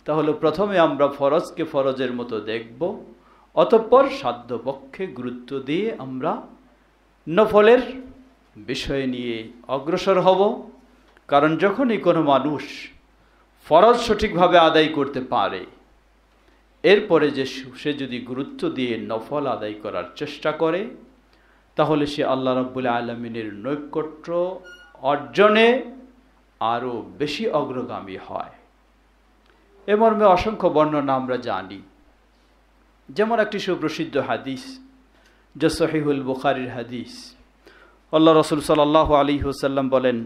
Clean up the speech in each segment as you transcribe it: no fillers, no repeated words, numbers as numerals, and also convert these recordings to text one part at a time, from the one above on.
তাহলে প্রথমে আমরা ফরজকে ফরজের মতো দেখব, অতঃপর সাধ্যপক্ষে গুরুত্ব দিয়ে আমরা নফলের বিষয় নিয়ে অগ্রসর হব। কারণ যখনই কোনো মানুষ ফরজ সঠিকভাবে আদায় করতে পারে, এরপরে সে যদি গুরুত্ব দিয়ে নফল আদায় করার চেষ্টা করে, তাহলে সে আল্লাহ রাব্বুল আলামিনের নৈকট্য অর্জনে আরও বেশি অগ্রগামী হয়। এ মর্মে অসংখ্য বর্ণনা আমরা জানি। যেমন একটি সুপ্রসিদ্ধ হাদিস, যা সহিহুল বুখারীর হাদিস। আল্লাহ রাসূল সাল্লাল্লাহু আলাইহি ওয়াসাল্লাম বলেন,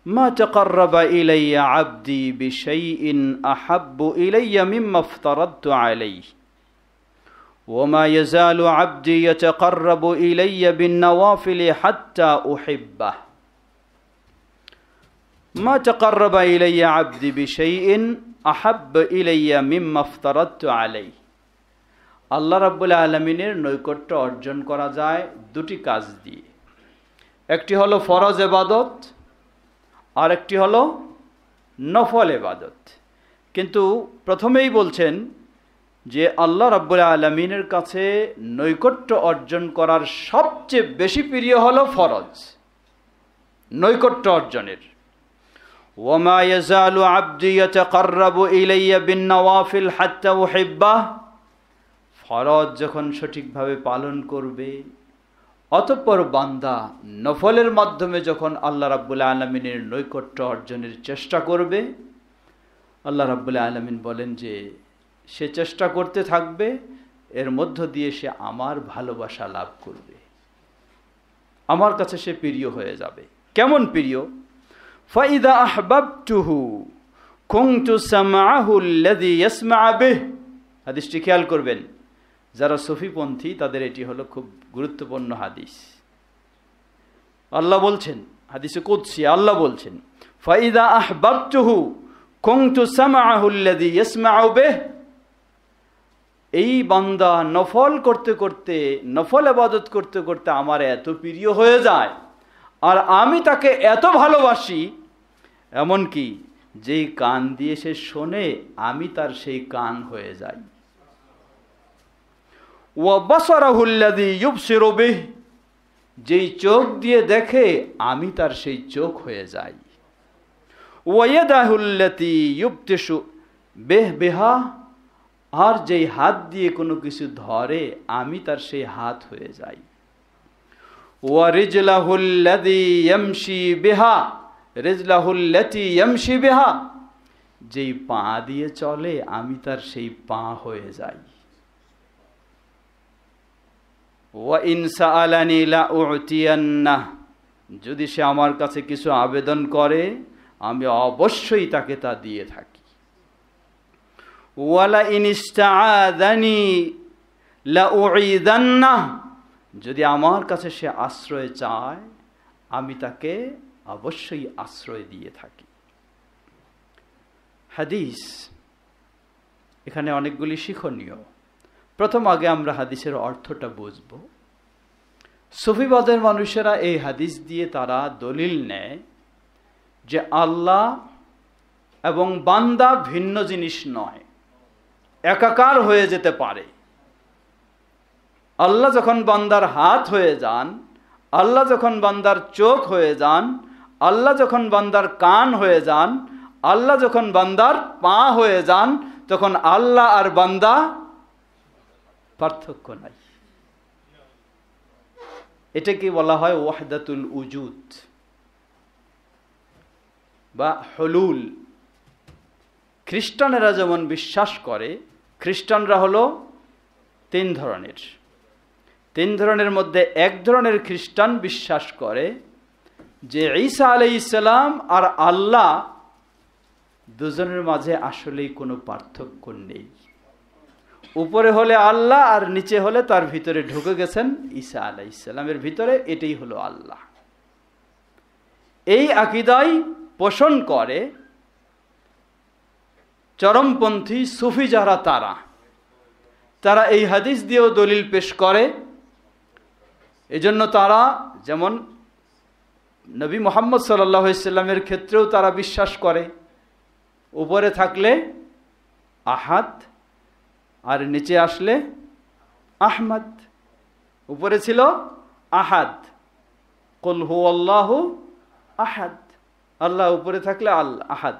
মা তাকাররাবা ইলাইয়া আবদি বিশাইইন আহাব্বু ইলাইয়া মিম্মা ইফতারাদতু আলাইহি ওয়া মা ইয়াজালু আবদি ইয়াতাকাররাবু ইলাইয়া বিন-নওয়াফিলি হাত্তা উহিব্বাহ। মা তাকাররাবা ইলাইয়া আবদি বিশাইইন আহাব্বু ইলাইয়া মিম্মা ইফতারাদতু আলাইহি। আল্লাহ রাব্বুল আলামিনের নৈকট্য অর্জন করা যায় দুটি কাজ দিয়ে। একটি হলো ফরজ ইবাদত, আর একটি হলো নফল ইবাদত। কিন্তু প্রথমেই বলছেন যে আল্লাহ রাব্বুল আলামিনের কাছে নৈকট্য অর্জন করার সবচেয়ে বেশি প্রিয় হলো ফরজ, নৈকট্য অর্জনের। ওয়ামা ইয়াজালু আবদি ইয়াতাকাররাবু ইলাইয়া বিন-নওয়াফিল হাত্তা উহিব্বাহ। ফরজ যখন সঠিকভাবে পালন করবে, অতঃপর বান্দা নফলের মাধ্যমে যখন আল্লাহ রাব্বুল আলামিনের নৈকট্য অর্জনের চেষ্টা করবে, আল্লাহ রাব্বুল আলামিন বলেন যে সে চেষ্টা করতে থাকবে, এর মধ্য দিয়ে সে আমার ভালোবাসা লাভ করবে, আমার কাছে সে প্রিয় হয়ে যাবে। কেমন প্রিয়? ফাইদা আহবাবতুহু কুনতু সামআহু আল্লাযী ইয়াসমা'ু বিহি। হাদিসটি খেয়াল করবেন, যারা সুফিপন্থী তাদের এটি হলো খুব গুরুত্বপূর্ণ হাদিস। আল্লাহ বলছেন, হাদিসে কুদসি আল্লাহ বলছেন, ফাইদা আহবাবতুহু কুনতু সামআহু আল্লাযী ইয়াসমা'ু বিহি। এই বান্দা নফল করতে করতে, নফল ইবাদত করতে করতে আমার এত প্রিয় হয়ে যায়, আর আমি তাকে এত ভালোবাসি, এমনকি যেই কান দিয়ে সে শোনে আমি তার সেই কান হয়ে যাই। ওয়া বাসারাহু আল্লাযী ইউবসিরু বিহি। যেই চোখ দিয়ে দেখে আমি তার সেই চোখ হয়ে যাই। ওয়া ইয়াদাহু আল্লাতী ইউবতিশু বিহা। আর যেই হাত দিয়ে কোনো কিছু ধরে আমি তার সেই হাত হয়ে যাই। ওয়া রিজলাহু আল্লাযী ইয়ামশি বিহা, রিজলাহু আল্লাতী ইয়ামশি বিহা। যেই পা দিয়ে চলে আমি তার সেই পা হয়ে যাই। ওয়া ইন সাআলানি লা উ'তিয়ান্নাহ। যদি সে আমার কাছে কিছু আবেদন করে আমি অবশ্যই তাকে তা দিয়ে থাকি। ওয়ালা ইন ইসতাআযানি লা উঈদান্নাহ। যদি আমার কাছে সে আশ্রয় চায় আমি তাকে অবশ্যই আশ্রয় দিয়ে থাকি। হাদিস এখানে অনেকগুলি শিক্ষণীয়। প্রথম আগে আমরা হাদিসের অর্থটা বুঝব। সুফিবাদের মানুষেরা এই হাদিস দিয়ে তারা দলিল নেয় যে আল্লাহ এবং বান্দা ভিন্ন জিনিস নয়, একাকার হয়ে যেতে পারে। আল্লাহ যখন বান্দার হাত হয়ে যান, আল্লাহ যখন বান্দার চোখ হয়ে যান, আল্লাহ যখন বান্দার কান হয়ে যান, আল্লাহ যখন বান্দার পা হয়ে যান, তখন আল্লাহ আর বান্দা পার্থক্য নাই। এটাকে বলা হয় ওয়াহদাতুল উজুদ বা হুলুল। খ্রিস্টানেরা যেমন বিশ্বাস করে, খ্রিস্টানরা হলো তিন ধরনের মধ্যে এক ধরনের খ্রিস্টান বিশ্বাস করে যে ঈসা আলাইহিস সালাম আর আল্লাহ দুজনের মাঝে আসলেই কোনো পার্থক্য নেই। উপরে হলে আল্লাহ আর নিচে হলে তার ভিতরে ঢুকে গেছেন ঈসা আলাইহিস সালামের ভিতরে, এটাই হলো আল্লাহ। এই আকীদাই পোষণ করে চরমপন্থী সুফি যারা, তারা এই হাদিস দিয়েও দলিল পেশ করে। এজন্য তারা যেমন নবী মুহাম্মদ সাল্লাল্লাহু আলাইহি ওয়াসাল্লামের ক্ষেত্রেও তারা বিশ্বাস করে উপরে থাকলে আহাদ, আর নিচে আসলে আহমদ। উপরে ছিল আহাদ, কুল হুয়াল্লাহু আহাদ, আল্লাহ উপরে থাকলে আল্লাহ আহাদ,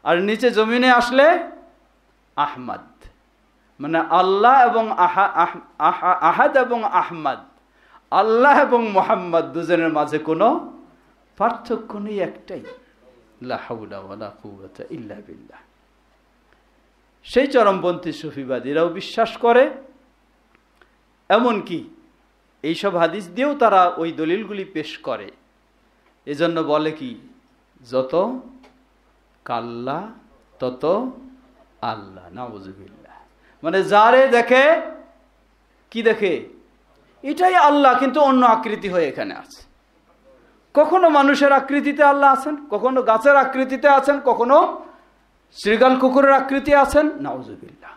আর নিচে জমিনে আসলে আহমদ, মানে আল্লাহ এবং আহাদ এবং আহমদ, আল্লাহ এবং মুহাম্মদ দুজনের মাঝে কোনো পার্থক্য নেই, একটাই, লা হাওলা ওয়ালা কুওয়াতা ইল্লা বিল্লাহ। সেই চরমপন্থী সুফিবাদীরাও বিশ্বাস করে, এমনকি এইসব হাদিস দিয়েও তারা ওই দলিলগুলি পেশ করে। এজন্য বলে কি, যত কাল্লা তত আল্লাহ, নাউযুবিল্লাহ। মানে যারে দেখে কি দেখে, এটাই আল্লাহ, কিন্তু অন্য আকৃতি হয়ে এখানে আছে। কখনো মানুষের আকৃতিতে আল্লাহ আছেন, কখনো গাছের আকৃতিতে আছেন, কখনো শ্রীগাল কুকুরের আকৃতি আছেন, নাউযুবিল্লাহ।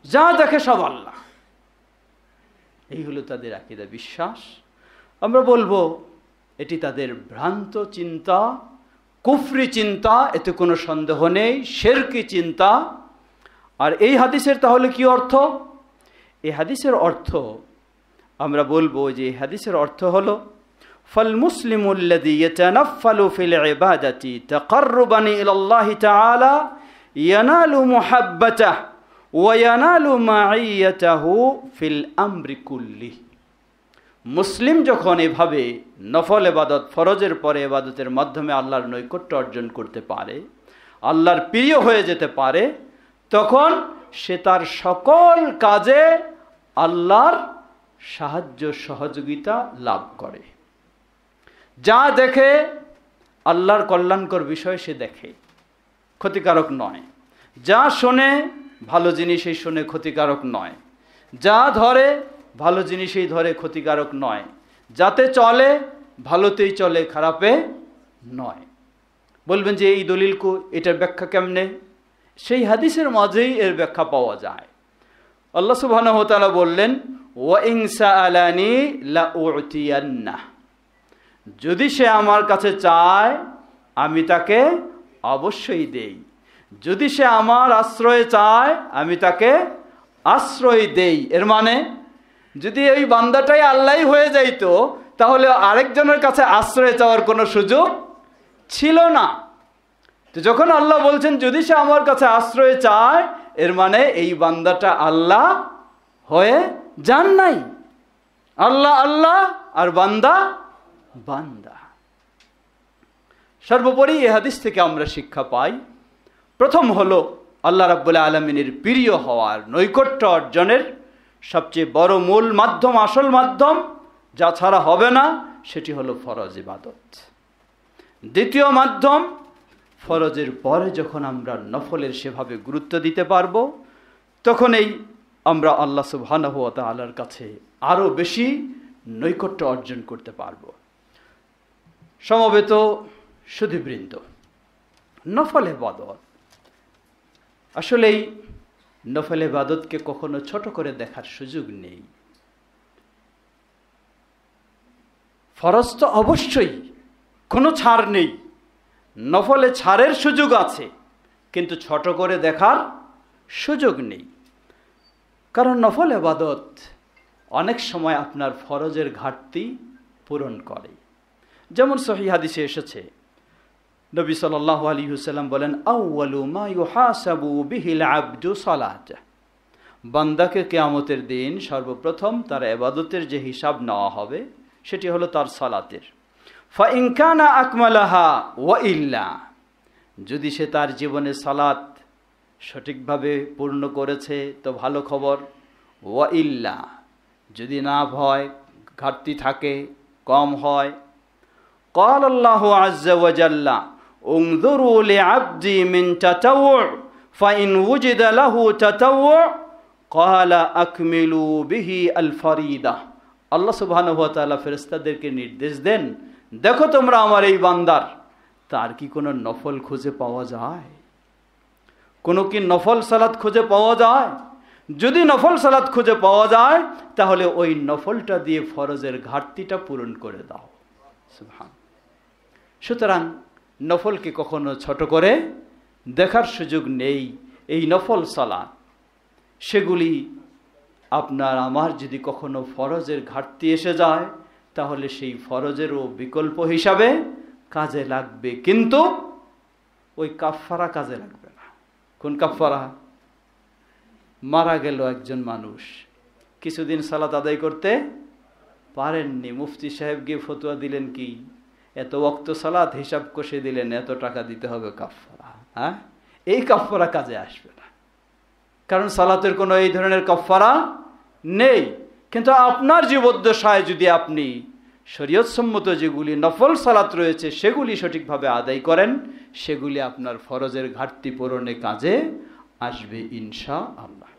যা দেখে সব আল্লাহ। এই হলো তাদের আকীদা, বিশ্বাস। আমরা বলবো এটি তাদের ভ্রান্ত চিন্তা, কুফরি চিন্তা, এতে কোনো সন্দেহ নেই, শিরকি চিন্তা। আর এই হাদিসের তাহলে কি অর্থ? এই হাদিসের অর্থ আমরা বলবো যে এই হাদিসের অর্থ হলো, ফাল মুসলিমুল্লাযী ইয়াতানাফফালু ফিল ইবাদাতি তাকাররুবান ইলাল্লাহি তাআলা ইয়ানালু মুহাব্বাতাহু ওয়া ইয়ানালু মাইয়াতাহু ফিল আমরি কুল্লি। মুসলিম যখন এভাবে নফল ইবাদত, ফরজের পরে ইবাদতের মাধ্যমে আল্লাহর নৈকট্য অর্জন করতে পারে, আল্লাহর প্রিয় হয়ে যেতে পারে, তখন সে তার সকল কাজে আল্লাহর সাহায্য সহযোগিতা লাভ করে। যা দেখে আল্লাহর কল্যাণকর বিষয় সে দেখে, ক্ষতিকারক নয়। যা শোনে ভালো জিনিসই শোনে, ক্ষতিকারক নয়। যা ধরে ভালো জিনিসই ধরে, ক্ষতিকারক নয়। যাতে চলে ভালোতেই চলে, খারাপে নয়। বলবেন যে এই দলিলকু, এটার ব্যাখ্যা কেমনে? সেই হাদিসের মাঝেই এর ব্যাখ্যা পাওয়া যায়। আল্লাহ সুবহানাহু ওয়া তাআলা বললেন, ওয়া ইন সাআলানি লা উ'তিয়ান্নাহ, যদি সে আমার কাছে চায় আমি তাকে অবশ্যই দেই। যদি সে আমার আশ্রয় চায় আমি তাকে আশ্রয় দেই। এর মানে যদি এই বান্দাটাই আল্লাহই হয়ে যাইতো, তাহলে আরেকজনের কাছে আশ্রয় চাওয়ার কোনো সুযোগ ছিল না। তো যখন আল্লাহ বলছেন যদি সে আমার কাছে আশ্রয় চায়, এর মানে এই বান্দাটা আল্লাহ হয়ে যান নাই। আল্লাহ আল্লাহ আর বান্দা বান্দা। সর্বোপরি এই হাদিস থেকে আমরা শিক্ষা পাই, প্রথম হলো আল্লাহ রাব্বুল আলামিনের প্রিয় হওয়ার, নৈকট্য অর্জনের সবচেয়ে বড় মূল মাধ্যম, আসল মাধ্যম, যা ছাড়া হবে না, সেটি হলো ফরজ ইবাদত। দ্বিতীয় মাধ্যম, ফরজের পরে যখন আমরা নফলের সেভাবে গুরুত্ব দিতে পারবো, তখনই আমরা আল্লাহ সুবহানাহু ওয়া তাআলার কাছে আরও বেশি নৈকট্য অর্জন করতে পারবো। সমবেত সুধীবৃন্দ, নফল ইবাদত, আসলেই নফল ইবাদতকে কখনো ছোট করে দেখার সুযোগ নেই। ফরজ তো অবশ্যই, কোনো ছাড় নেই। নফলে ছাড়ের সুযোগ আছে, কিন্তু ছোট করে দেখার সুযোগ নেই। কারণ নফল ইবাদত অনেক সময় আপনার ফরজের ঘাটতি পূরণ করে। যেমন সহিহ হাদিসে এসেছে, নবী সাল্লাল্লাহু আলাইহি ওয়াসাল্লাম বলেন, আউয়ালু মা ইউহাসাবু বিহিল আবদু সালাতুহু, বান্দাকে কিয়ামতের দিন সর্বপ্রথম তার ইবাদতের যে হিসাব নেওয়া হবে সেটি হলো তার সালাতের। ফা ইন কানা আকমালাহা ওয়া ইল্লা, যদি সে তার জীবনে সালাত সঠিকভাবে পূর্ণ করেছে তো ভালো খবর, ওয়া ইল্লা, যদি না হয়, ঘাটতি থাকে, কম হয়, قال الله عز وجل انظروا لعبدي من تطوع فإن وجد له تطوع قال أكملوا به الفريضة। আল্লাহ সুবহানাহু ওয়া তাআলা ফেরেশতাদেরকে নির্দেশ দেন, দেখো তোমরা আমার এই বান্দার তার কি কোনো নফল খুঁজে পাওয়া যায়, কোনো কি নফল সালাত খুঁজে পাওয়া যায়? যদি নফল সালাত খুঁজে পাওয়া যায়, তাহলে ওই নফলটা দিয়ে ফরজের ঘাটতিটা পূরণ করে দাও। সুবহান। সুতরাং নফলকে কখনো ছোট করে দেখার সুযোগ নেই। এই নফল সালাত সেগুলি আপনার আমার যদি কখনো ফরজের ঘাটতি এসে যায় তাহলে সেই ফরজেরও বিকল্প হিসাবে কাজে লাগবে, কিন্তু ওই কাফফারা কাজে লাগবে না। কোন কাফফারা? মারা গেল একজন মানুষ, কিছুদিন সালাত আদায় করতে পারেননি, মুফতি সাহেব গিয়ে ফতোয়া দিলেন কি এত ওয়াক্ত সালাত হিসাব কষে দিলেন, এত টাকা দিতে হবে কাফফারা। হ্যাঁ, এই কাফফারা কাজে আসবে না, কারণ সালাতের কোনো এই ধরনের কাফফারা নেই। কিন্তু আপনার জীবদ্দশায় যদি আপনি শরীয়তসম্মত যেগুলি নফল সালাত রয়েছে সেগুলি সঠিকভাবে আদায় করেন, সেগুলি আপনার ফরজের ঘাটতি পূরণে কাজে আসবে ইনশাআল্লাহ।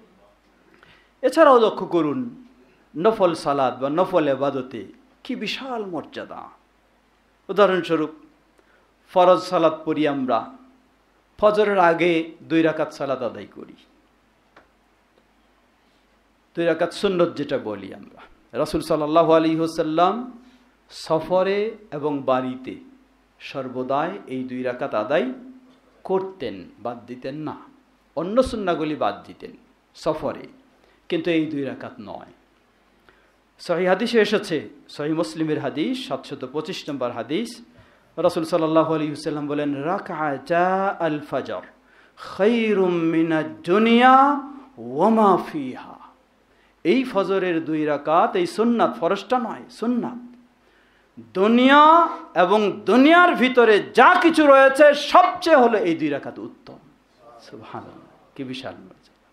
এছাড়াও লক্ষ্য করুন নফল সালাত বা নফল ইবাদতে কি বিশাল মর্যাদা। উদাহরণস্বরূপ ফরজ সালাত পড়ি আমরা, ফজরের আগে 2 রাকাত সালাত আদায় করি, 2 রাকাত সুন্নত যেটা বলি আমরা। রাসূল সাল্লাল্লাহু আলাইহি ওয়াসাল্লাম সফরে এবং বাড়িতে সর্বদাই এই 2 রাকাত আদায় করতেন, বাদ দিতেন না। অন্য সুন্নাহগুলি বাদ দিতেন সফরে, কিন্তু এই 2 রাকাত নয়। সহিহ হাদিসে এসেছে, সহিহ মুসলিমের হাদিস 725 নম্বর হাদিস, রাসূল সাল্লাল্লাহু আলাইহি ওয়াসাল্লাম বলেন, রাকআতা আল ফজর খায়রুম মিনাদ দুনিয়া ওয়া মা ফিহা। এই ফজরের 2 রাকাত, এই সুন্নাত, ফরজটা নয়, সুন্নাত, দুনিয়া এবং দুনিয়ার ভিতরে যা কিছু রয়েছে সবচেয়ে হলো এই 2 রাকাত উত্তম। সুবহানাল্লাহ, কি বিশাল মর্যাদা।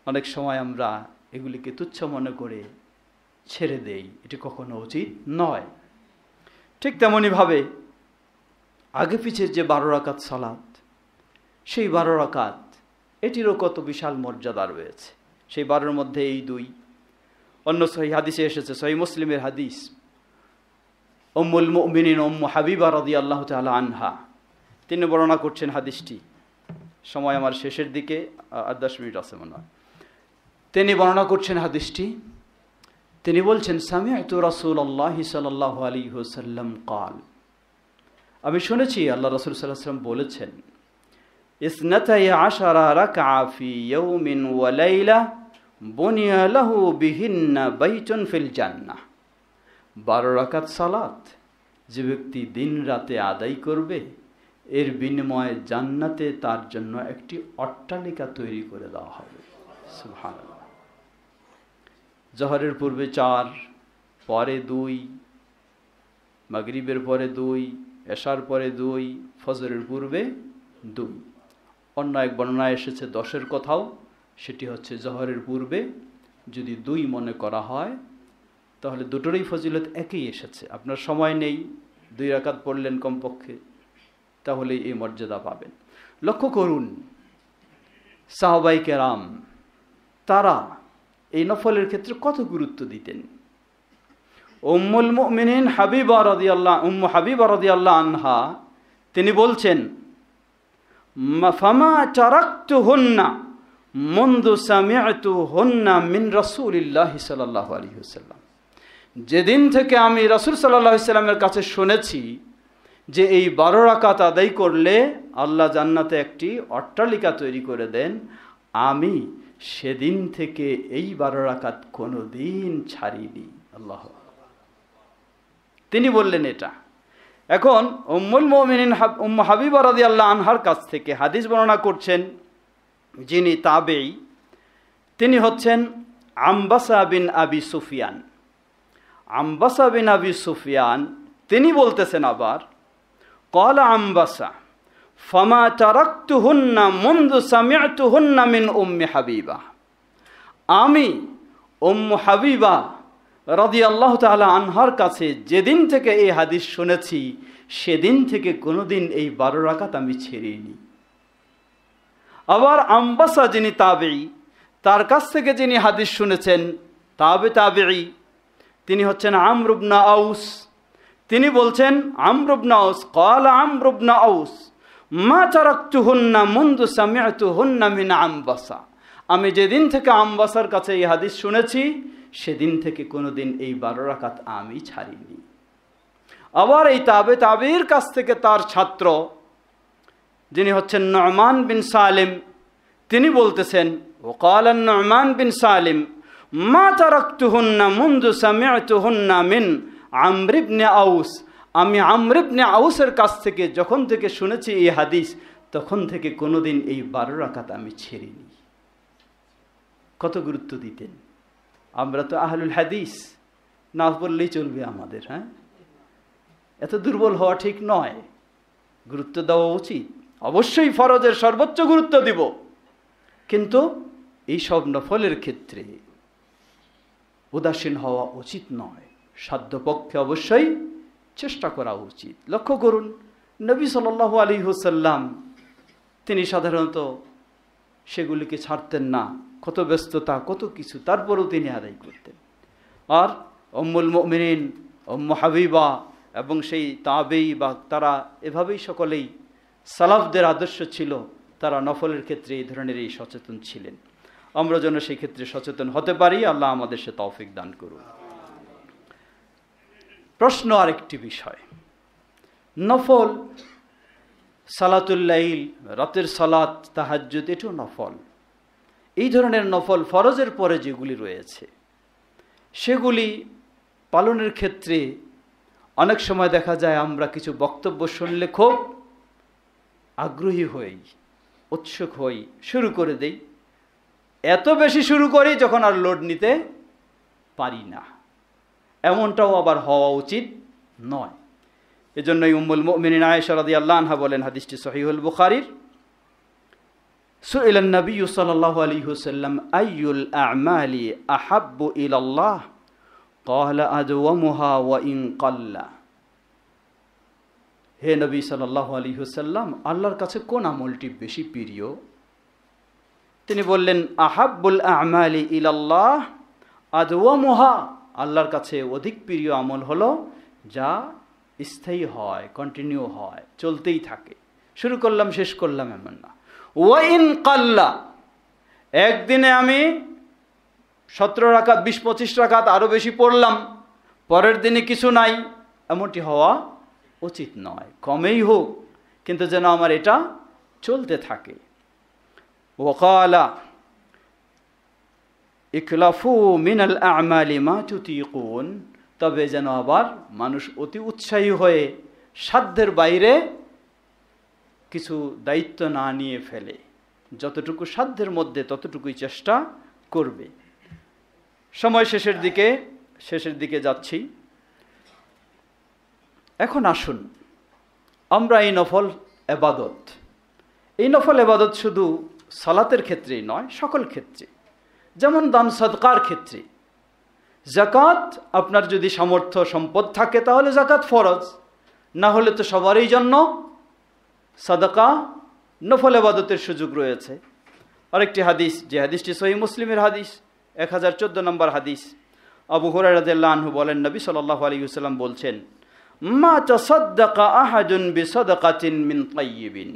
অনেক সময় আমরা এগুলিকে তুচ্ছ মনে করে ছেড়ে দেই, এটি কখনো উচিত নয়। ঠিক তেমনইভাবে আগে পিছের যে 12 রাকাত সালাত, সেই 12 রাকাত এটিরও কত বিশাল মর্যাদা রয়েছে। সেই 12-এর মধ্যে এই 2। অন্য সহিহ হাদিসে এসেছে, সহিহ মুসলিমের হাদিস, উম্মুল মুমিনিন উম্মু হাবিবা রাদিয়াল্লাহু তাআলা আনহা তিনি বর্ণনা করছেন হাদিসটি। সময় আমার শেষের দিকে, আর 10 মিনিট আছে মনে হয়। তিনি বর্ণনা করছেন হাদিসটি, তিনি বলছেন, সামি'তু রাসূলুল্লাহি সাল্লাল্লাহু আলাইহি ওয়াসাল্লাম ক্বাল, আমি শুনেছি আল্লাহ রাসূল সাল্লাল্লাহু আলাইহি ওয়াসাল্লাম বলেছেন, ইসনাতাই আশারা রাকআ ফি ইয়াউমিন ওয়া লাইলা বুনিয়া লাহু বিহিন্না বাইতুন ফিল জান্নাহ। 12 রাকাত সালাত যে ব্যক্তি দিন রাতে আদায় করবে, এর বিনিময়ে জান্নাতে তার জন্য একটি অট্টালিকা তৈরি করে দেওয়া হবে। সুবহানাল্লাহ। জোহরের পূর্বে 4, পরে 2, মাগরিবের পরে 2, এশার পরে 2, ফজরের পূর্বে 2। অন্য এক বর্ণনায় এসেছে 10-এর কথাও, সেটি হচ্ছে জোহরের পূর্বে যদি 2 মনে করা হয় তাহলে দুটোরই ফজিলত একই এসেছে। আপনার সময় নেই, 2 রাকাত পড়লেন কমপক্ষে, তাহলে এই মর্যাদা পাবেন। লক্ষ্য করুন সাহাবায়ে কেরাম তারা এই নফলের ক্ষেত্রে কত গুরুত্ব দিতেন। উম্মুল মুমিনিন উম্মু হাবিবা রাদিয়াল্লাহু আনহা তিনি বলছেন, ফামা তারাকতুহুন্না মুনযু সামি'তুহুন্না মিন রাসূলিল্লাহি সাল্লাল্লাহু আলাইহি ওয়াসাল্লাম। যেদিন থেকে আমি রাসূল সাল্লাল্লাহু আলাইহি ওয়াসাল্লামের কাছে শুনেছি যে এই 12 রাকাত আদায় করলে আল্লাহ জান্নাতে একটি অট্টালিকা তৈরি করে দেন, আমি সেদিন থেকে এই 12 রাকাত কোনোদিন ছাড়িনি। আল্লাহ, তিনি বললেন এটা। এখন উম্মুল মুমিনিন উম্মু হাবিবা রাদিয়াল্লাহু আনহার কাছ থেকে হাদিস বর্ণনা করছেন যিনি তাবেঈ, তিনি হচ্ছেন আমবাসা বিন আবি সুফিয়ান। আমবাসা বিন আবি সুফিয়ান তিনি বলতেছেন আবার, ক্বালা আমবাসা ফামা তারাকতুহুন্না মুনযু সামি'তুহুন্না মিন উম্মি হাবিবা। আমি উম্মু হাবিবা রাদিয়াল্লাহু তাআলা আনহার কাছে যেদিন থেকে এই হাদিস শুনেছি সেদিন থেকে কোনোদিন এই 12 রাকাত আমি ছেড়িনি। আবার আমবাসা যিনি তাবেঈ, তার কাছ থেকে যিনি হাদিস শুনেছেন তাবেঈ, তিনি হচ্ছেন আমর ইবনে আউস। তিনি বলছেন, আমর ইবনে আউস ক্বালা আমর ইবনে আউস মা তারাকতুহুন্না মুনযু সামি'তুহুন্না মিন আমবাসা। আমি যেদিন থেকে আমবাসার কাছে এই হাদিস শুনেছি সেদিন থেকে কোনোদিন এই 12 রাকাত আমি ছাড়িনি। আবার এই তাবেঈর কাছ থেকে তার ছাত্র যিনি হচ্ছেন নু'মান বিন সালিম, তিনি বলতেছেন, وقال النعمان بن سالم ما تركتهن منذ سمعتهن من عمرو بن أوس, আমি আমর ইবনে আউসের কাছ থেকে যখন থেকে শুনেছি এই হাদিস তখন থেকে কোনোদিন এই 12 রাকাত আমি ছেড়িনি। কত গুরুত্ব দিতেন। আমরা তো আহলুল হাদিস, না বললেই চলবে আমাদের, হ্যাঁ, এত দুর্বল হওয়া ঠিক নয়, গুরুত্ব দেওয়া উচিত। অবশ্যই ফরজের সর্বোচ্চ গুরুত্ব দিব, কিন্তু এই সব নফলের ক্ষেত্রে উদাসীন হওয়া উচিত নয়। সাধ্যপক্ষে অবশ্যই চেষ্টা করা উচিত। লক্ষ্য করুন, নবী সাল্লাল্লাহু আলাইহি ওয়াসাল্লাম তিনি সাধারণত সেগুলিকে ছাড়তেন না, কত ব্যস্ততা, কত কিছু, তারপরেও তিনি আদায় করতেন। আর উম্মুল মুমিনিন উম্মু হাবিবা এবং সেই তাবেঈ বা তারা এভাবেই সকলেই সালাফদের আদর্শ ছিল, তারা নফলের ক্ষেত্রে এই ধরনের এই সচেতন ছিলেন। আমরা যেন সেই ক্ষেত্রে সচেতন হতে পারি। আল্লাহ আমাদের সে তৌফিক দান করুন। প্রশ্ন আরেকটি বিষয়, নফল সালাতুল লাইল, রাতের সালাত, তাহাজ্জুদ, এটাও নফল। এই ধরনের নফল ফরজের পরে যেগুলি রয়েছে সেগুলি পালনের ক্ষেত্রে অনেক সময় দেখা যায় আমরা কিছু বক্তব্য শুনলে খুব আগ্রহী হই, উৎসুক হই, শুরু করে দেই। এত বেশি শুরু করি যখন আর লোড নিতে পারি না। এমনটাও আবার হওয়া উচিত নয়। এজন্যই উম্মুল মুমিনিন আয়েশা রাদিয়াল্লাহু আনহা বলেন, হাদিসটি সহিহুল বুখারীর, সুইলান নবী সাল্লাল্লাহু আলাইহি ওয়াসাল্লাম আইয়ুল আ'মালি আহাব্বু ইলাল্লাহ ক্বালা আদওয়ামুহা ওয়া ইন ক্বাল্লা। হে নবী সাল্লাল্লাহু আলাইহি ওয়াসাল্লাম, আল্লাহর কাছে কোন আমলটি বেশি প্রিয়? তিনি বললেন, আহাব্বুল আ'মালি ইলাল্লাহ আদওয়ামুহা, আল্লাহর কাছে অধিক প্রিয় আমল হলো যা স্থায়ী হয়, কন্টিনিউ হয়, চলতেই থাকে, শুরু করলাম শেষ করলাম এমন না। ওয়া ইন ক্বাল্লা, একদিনে আমি 17 রাকাত 20-25 রাকাত আরো বেশি পড়লাম, পরের দিনে কিছু নাই, এমনটি হওয়া উচিত নয়। কমেই হোক, কিন্তু যেন আমার এটা চলতে থাকে। ওয়াকালা ইখলাফু মিনাল আ'মালি মা তুতিকুন, তবে যেন আবার মানুষ অতি উৎসাহী হয়ে সাধ্যের বাইরে কিছু দায়িত্ব না নিয়ে ফেলে, যতটুকু সাধ্যের মধ্যে ততটুকুই চেষ্টা করবে। সময় শেষের দিকে যাচ্ছি। এখন আসুন আমরা এই নফল এবাদত শুধু সালাতের ক্ষেত্রেই নয়, সকল ক্ষেত্রে, যেমন দান সাদকার ক্ষেত্রে। যাকাত, আপনার যদি সামর্থ্য সম্পদ থাকে তাহলে যাকাত ফরজ, না হলে তো সবারই জন্য সাদাকা নফল ইবাদতের সুযোগ রয়েছে। আরেকটি হাদিস, যে হাদিসটি সহিহ মুসলিমের হাদিস, 1014 নম্বর হাদিস, আবু হুরায়রা রাদিয়াল্লাহু আনহু বলেন, নবী সাল্লাল্লাহু আলাইহি ওয়াসাল্লাম বলছেন, মা তাসাদ্দাকা আহাদুন বিসাদাকাতিন মিন তাইয়িবিন,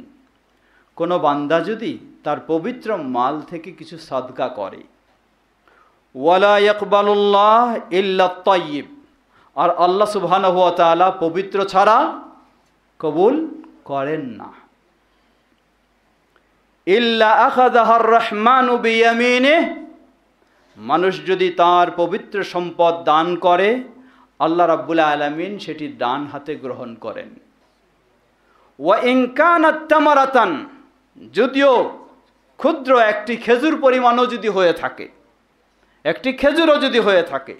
কোন বান্দা যদি তার পবিত্র মাল থেকে কিছু সাদকা করে, ওয়ালা ইয়াকবালুল্লাহ ইল্লা তাইয়িব, আর আল্লাহ সুবহানাহু ওয়া তাআলা পবিত্র ছাড়া কবুল করেন না, ইল্লা আখাযাহার রহমানু বিয়ামিনিহি, মানুষ যদি তার পবিত্র সম্পদ দান করে আল্লাহ রাব্বুল আলামিন সেটি ডান হাতে গ্রহণ করেন। ওয়া ইন কানাত তামারাতান, যদিও ক্ষুদ্র একটি খেজুর পরিমাণও যদি হয়ে থাকে, একটি খেজুরও যদি হয়ে থাকে,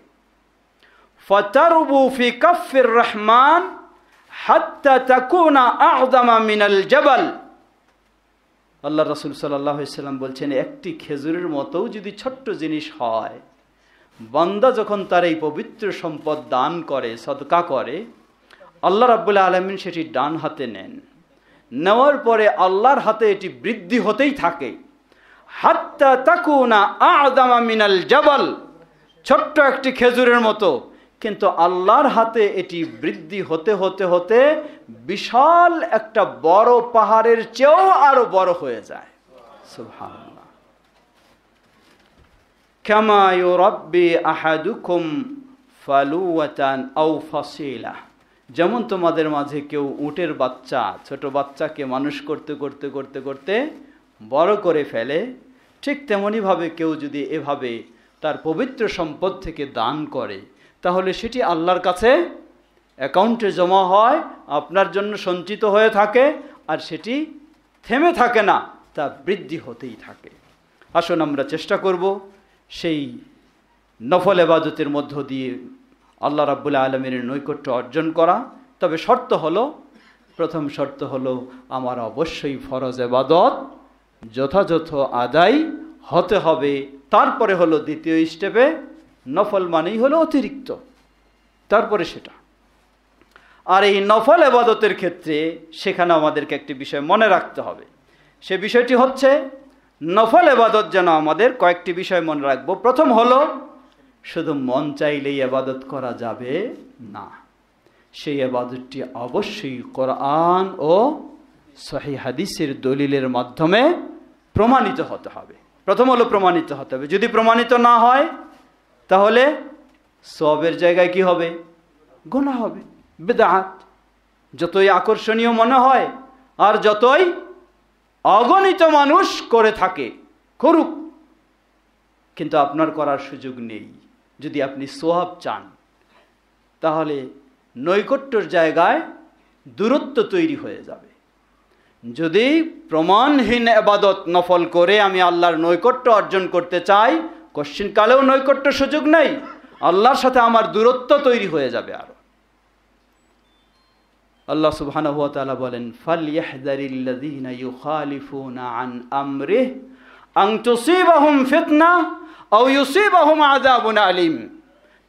ফাতারবু ফি কাফির রহমান হাত্তা তাকুনা আ'যামা মিনাল জাবাল, আল্লাহ রাসূল সাল্লাল্লাহু আলাইহি ওয়াসাল্লাম বলছেন, একটি খেজুরের মতো যদি ছোট্ট জিনিস হয়, বান্দা যখন তার এই পবিত্র সম্পদ দান করে, সদকা করে, আল্লাহ রাব্বুল আলামিন সেটি ডান হাতে নেন, নেওয়ার পরে আল্লাহর হাতে এটি বৃদ্ধি হতেই থাকে, হাত্তা তাকুনা আ'যামা মিনাল জাবাল, ছোট্ট একটি খেজুরের মতো, কিন্তু আল্লাহর হাতে এটি বৃদ্ধি হতে হতে হতে বিশাল একটা বড় পাহাড়ের চেয়েও আরো বড় হয়ে যায়। সুবহানাল্লাহ। কামা ইউরাব্বি আহাদুকুম ফালুওয়াতান আও ফাসিলা, যেমন তোমাদের মাঝে কেউ উটের বাচ্চা, ছোট বাচ্চাকে মানুষ করতে করতে করতে করতে বড় করে ফেলে, ঠিক তেমনইভাবে কেউ যদি এভাবে তার পবিত্র সম্পদ থেকে দান করে, তাহলে সেটি আল্লাহর কাছে অ্যাকাউন্টে জমা হয়, আপনার জন্য সঞ্চিত হয়ে থাকে, আর সেটি থেমে থাকে না, তা বৃদ্ধি হতেই থাকে। আসুন আমরা চেষ্টা করব সেই নফল ইবাদতের মধ্য দিয়ে আল্লাহ রাব্বুল আলামিনের নৈকট্য অর্জন করা। তবে শর্ত হলো, প্রথম শর্ত হলো আমার অবশ্যই ফরজ ইবাদত যথাযথ আদায় হতে হবে। তারপরে হলো দ্বিতীয় স্টেপে নফল মানেই হলো অতিরিক্ত, তারপরে সেটা। আর এই নফল ইবাদতের ক্ষেত্রে সেখানে আমাদেরকে একটি বিষয় মনে রাখতে হবে। সে বিষয়টি হচ্ছে নফল ইবাদত যেন আমাদের কয়েকটি বিষয় মনে রাখবো। প্রথম হলো শুধু মন চাইলেই ইবাদত করা যাবে না, সেই ইবাদতটি অবশ্যই কোরআন ও সহিহ হাদিসের দলিলের মাধ্যমে প্রমাণিত হতে হবে। প্রথম হলো প্রমাণিত হতে হবে। যদি প্রমাণিত না হয় তাহলে সওয়াবের জায়গায় কি হবে? গুনাহ হবে, বিদআত। যতই আকর্ষণীয় মনে হয় আর যতই অগণিত মানুষ করে থাকে, করুক, কিন্তু আপনার করার সুযোগ নেই। যদি আপনি সওয়াব চান তাহলে নৈকট্যর জায়গায় দূরত্ব তৈরি হয়ে যাবে। যদি প্রমাণহীন ইবাদত নফল করে আমি আল্লাহর নৈকট্য অর্জন করতে চাই, কোশ্চিনকালেও নৈকট্য সুযোগ নেই, আল্লাহর সাথে আমার দূরত্ব তৈরি হয়ে যাবে আরো। আল্লাহ সুবহানাহু ওয়া তাআলা বলেন, ফালইহযারিল্লাযীনা ইউখালিফুনা আন আমরিহি আন তুসিবাহুম ফিতনাহ আও ইউসিবাহুম আযাবুন আলীম।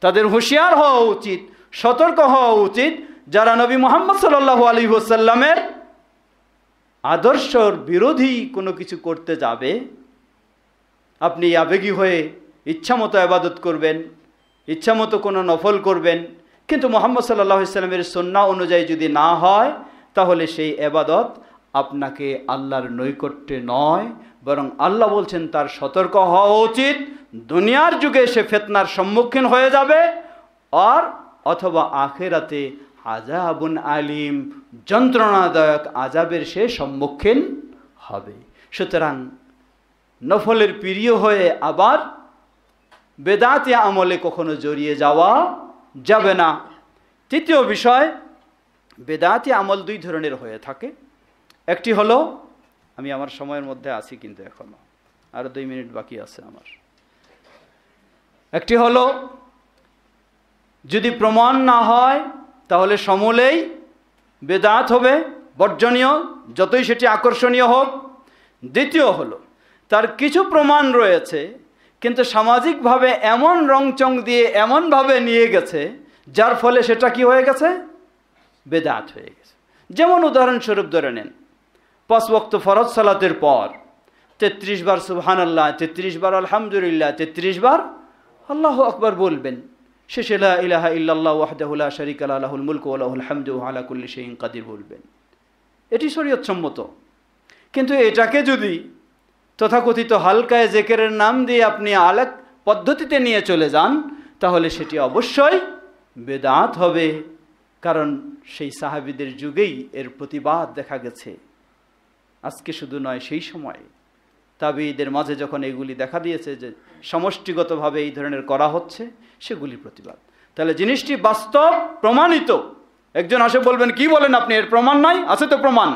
তাদের হুঁশিয়ার হওয়া উচিত, সতর্ক হওয়া উচিত, যারা নবী মুহাম্মদ সাল্লাল্লাহু আলাইহি ওয়াসাল্লামের আদর্শর বিরোধী কোনো কিছু করতে যাবে। আপনি আবেগী হয়ে ইচ্ছামতো ইবাদত করবেন, ইচ্ছামতো কোনো নফল করবেন, কিন্তু মুহাম্মদ সাল্লাল্লাহু আলাইহি ওয়াসাল্লামের সুন্নাহ অনুযায়ী যদি না হয়, তাহলে সেই ইবাদত আপনাকে আল্লাহর নৈকট্যে নয়, বরং আল্লাহ বলছেন তার সতর্ক হওয়া উচিত। দুনিয়ার যুগে সে ফিতনার সম্মুখীন হয়ে যাবে, আর অথবা আখিরাতে আযাবুন আলীম, যন্ত্রণাদায়ক আযাবের সে সম্মুখীন হবে। সুতরাং নফলের প্রিয় হয়ে আবার বেদাতি আমলে কখনো জড়িয়ে যাওয়া যাবে না। তৃতীয় বিষয়, বেদাতি আমল দুই ধরনের হয়ে থাকে। একটি হলো, আমি আমার সময়ের মধ্যে আছি কিন্তু এখনো আরো 2 মিনিট বাকি আছে আমার। একটি হলো যদি প্রমাণ না হয় তাহলে সমূলেই বেদাত হবে, বর্জনীয়, যতই সেটি আকর্ষণীয় হোক। দ্বিতীয় হলো তার কিছু প্রমাণ রয়েছে, কিন্তু সামাজিকভাবে এমন রংচং দিয়ে এমনভাবে নিয়ে গেছে যার ফলে সেটা কি হয়ে গেছে? বেদাত হয়ে গেছে। যেমন উদাহরণস্বরূপ ধরে নেন, 5 ওয়াক্ত ফরজ সালাতের পর 33 বার সুবহানাল্লাহ, 33 বার আলহামদুলিল্লাহ, 33 বার আল্লাহু আকবার বলবেন। শেষে লা ইলাহা ইল্লাল্লাহ ওয়াহদাহু লা শারীকা লাহু লাহুল মুলকু ওয়া লাহুল হামদু ওয়া আলা কুল্লি শাইইন কাদির বলবেন। এটি শরীয়তসম্মত। কিন্তু এটাকে যদি তথাকথিত হালকায় জিকিরের নাম দিয়ে আপনি আলাদা পদ্ধতিতে নিয়ে চলে যান, তাহলে সেটি অবশ্যই বেদাত হবে। কারণ সেই সাহাবীদের যুগেই এর প্রতিবাদ দেখা গেছে। আজকে শুধু নয়, সেই সময় তাবেঈদের মাঝে যখন এগুলি দেখা দিয়েছে যে সমষ্টিগতভাবে এই ধরনের করা হচ্ছে, সেগুলির প্রতিবাদ। তাহলে জিনিসটি বাস্তব, প্রমাণিত। একজন আসে বলবেন, কি বলেন আপনি, এর প্রমাণ নাই? আছে তো প্রমাণ,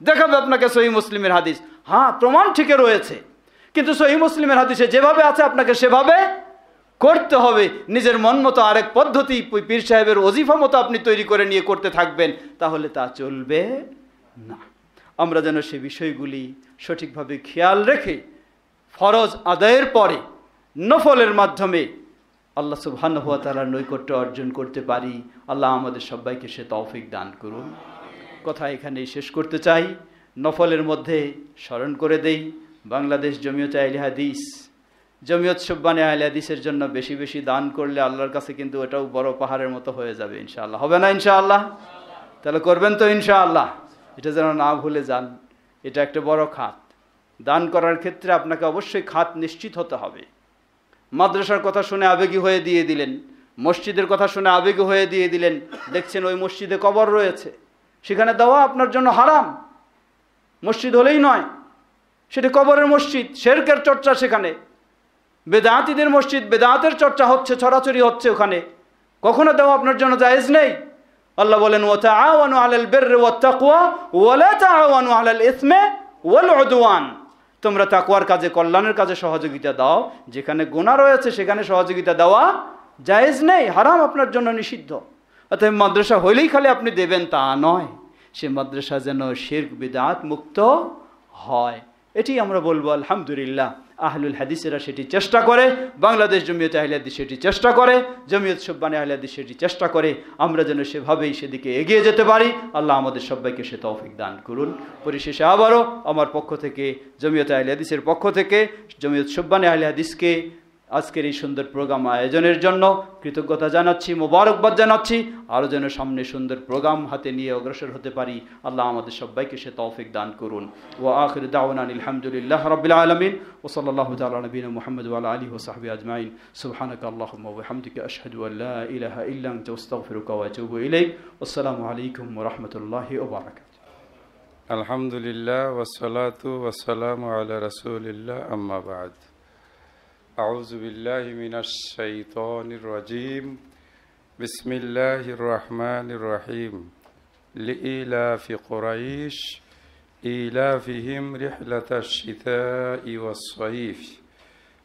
দেখাবে আপনাকে সহিহ মুসলিমের হাদিস। হ্যাঁ, প্রমাণ ঠিকই রয়েছে, কিন্তু সহিহ মুসলিমের হাদিসে যেভাবে আছে আপনাকে সেভাবে করতে হবে। নিজের মন মতো আরেক পদ্ধতি পীর সাহেবের ওজিফা মতো আপনি তৈরি করে নিয়ে করতে থাকবেন, তাহলে তা চলবে না। আমরা যেন সে বিষয়গুলি সঠিকভাবে খেয়াল রেখে ফরজ আদায়ের পরে নফলের মাধ্যমে আল্লাহ সুবহানাহু ওয়া তাআলার নৈকট্য অর্জন করতে পারি। আল্লাহ আমাদের সবাইকে সে তৌফিক দান করুন। কথা এখানেই শেষ করতে চাই। নফলের মধ্যে স্মরণ করে দেই, বাংলাদেশ জমিয়ত আহলে হাদিস, জমিয়ত শুব্বানে আহলে হাদিসের জন্য বেশি বেশি দান করলে আল্লাহর কাছে কিন্তু এটাও বড় পাহাড়ের মতো হয়ে যাবে ইনশাআল্লাহ। হবে না ইনশাআল্লাহ? তাহলে করবেন তো ইনশাআল্লাহ? এটা যেন না ভুলে যান। এটা একটা বড় খাত। দান করার ক্ষেত্রে আপনাকে অবশ্যই খাত নিশ্চিত হতে হবে। মাদ্রাসার কথা শুনে আবেগী হয়ে দিয়ে দিলেন, মসজিদের কথা শুনে আবেগী হয়ে দিয়ে দিলেন, দেখছেন ওই মসজিদে কবর রয়েছে, সেখানে দেওয়া আপনার জন্য হারাম। মসজিদ হলেই নয়, সেটি কবরের মসজিদ, শিরকের চর্চা সেখানে। বেদাতীদের মসজিদ, বেদাতের চর্চা হচ্ছে, ছড়াছড়ি হচ্ছে ওখানে। কখনো দেওয়া আপনার জন্য জায়েজ নেই। আল্লাহ বলেন ওয়াতাআওয়ানু আলাল বিররি ওয়াত তাকওয়া ওয়া লা তাআওয়ানু আলাল ইসমি ওয়াল উদওয়ান। তোমরা তাকওয়ার কাজে, কল্যাণের কাজে সহযোগিতা দাও, যেখানে গুনাহ রয়েছে সেখানে সহযোগিতা দেওয়া জায়েজ নেই, হারাম, আপনার জন্য নিষিদ্ধ। অতএব মাদ্রাসা হইলেই খালি আপনি দেবেন তা নয়, সে মাদ্রাসা যেন শিরক বিদআত মুক্ত হয়। এটি আমরা বলবো আলহামদুলিল্লাহ। আহলুল হাদিসেরা সেটি চেষ্টা করে, বাংলাদেশ জমিয়ত আহলে হাদিস সেটি চেষ্টা করে, জমিয়ত সুববানে আহলে হাদিস সেটি চেষ্টা করে। আমরা যেন সেভাবেই সেদিকে এগিয়ে যেতে পারি। আল্লাহ আমাদের সবাইকে সে তৌফিক দান করুন। পরিশেষে আবারও আমার পক্ষ থেকে, জমিয়ত আহলে হাদিসের পক্ষ থেকে, জমিয়ত সুববানে আহলে হাদিসকে আজকের এই সুন্দর প্রোগ্রাম আয়োজনের জন্য কৃতজ্ঞতা জানাচ্ছি, মোবারকবাদ জানাচ্ছি। আরও যেন সামনে সুন্দর প্রোগ্রাম হাতে নিয়ে অগ্রসর হতে পারি। আল্লাহ আমাদের সবাইকে সে তৌফিক দান করুন। ওয়া আখিরু দাওয়ানা আলহামদুলিল্লাহ রাব্বিল আলামিন ওয়া সাল্লাল্লাহু তাআলা আলা নবিয়িনা মুহাম্মদ ওয়া আলা আলিহি ওয়া সাহবিহি আজমাইন। সুবহানাকা আল্লাহুম্মা ওয়া বিহামদিকা আশহাদু আল লা ইলাহা ইল্লা আনতা আস্তাগফিরুকা ওয়া আতুবু ইলাইক। আসসালামু আলাইকুম ওয়া রাহমাতুল্লাহি ওয়া বারাকাতুহু। আলহামদুলিল্লাহ ওয়াসসালাতু ওয়াসসালামু আলা রাসূলিল্লাহ, আম্মা বা'দ। আউযু বিল্লাহি মিনাশ শাইতানির রাজীম। বিসমিল্লাহির রহমানির রহিম। লিইলাফি কুরাইশ ইলাফিহিম রিহলাতাশ শিতাই ওয়াস সাইফ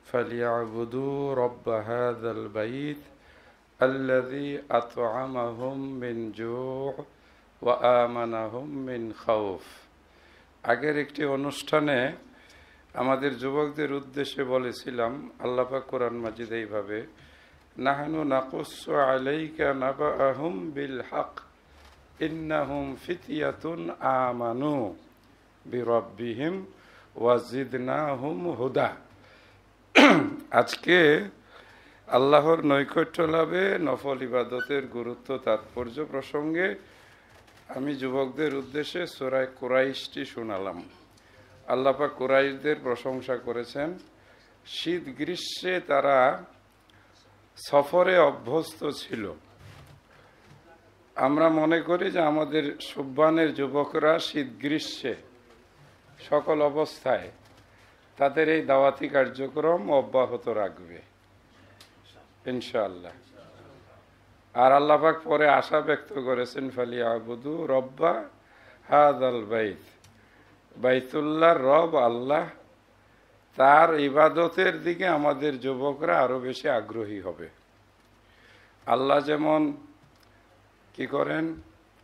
ফালিয়াবুদু রাব্ব হাযাল বাইত আল্লাযী আত'আমাহুম মিন জু' ওয়া আমানাহুম মিন খাউফ। আগের একটি অনুষ্ঠানে আমাদের যুবকদের উদ্দেশ্যে বলেছিলাম, আল্লাহ পাক কোরআন মাজিদে এইভাবে, নাহনু নাকুসসু আলাইকা নাবাআহুম বিল হক ইন্নাহুম ফিতয়াতুন আমানু বিরাব্বিহিম ওয়া জিদনাহুম হুদা। আজকে আল্লাহর নৈকট্য লাভে নফল ইবাদতের গুরুত্ব তাৎপর্য প্রসঙ্গে আমি যুবকদের উদ্দেশ্যে সূরা কুরাইশটি শোনালাম। আল্লাহ পাক কুরাইশদের প্রশংসা করেছেন। শীত গ্রীষ্মে তারা সফরে অভ্যস্ত ছিল। আমরা মনে করি যে আমাদের সুববানের যুবকরা শীত গ্রীষ্মে সকল অবস্থায় তাদের এই দাওয়াতি কার্যক্রম অব্যাহত রাখবে ইনশাআল্লাহ। আর আল্লাহ পাক পরে আশা ব্যক্ত করেছেন, ফালিয়াবুদু রব্বা হাযাল বাইত, বাইতুল্লাহর রব আল্লাহ, তার ইবাদতের দিকে আমাদের যুবকরা আরো বেশি আগ্রহী হবে। আল্লাহ যেমন কি করেন,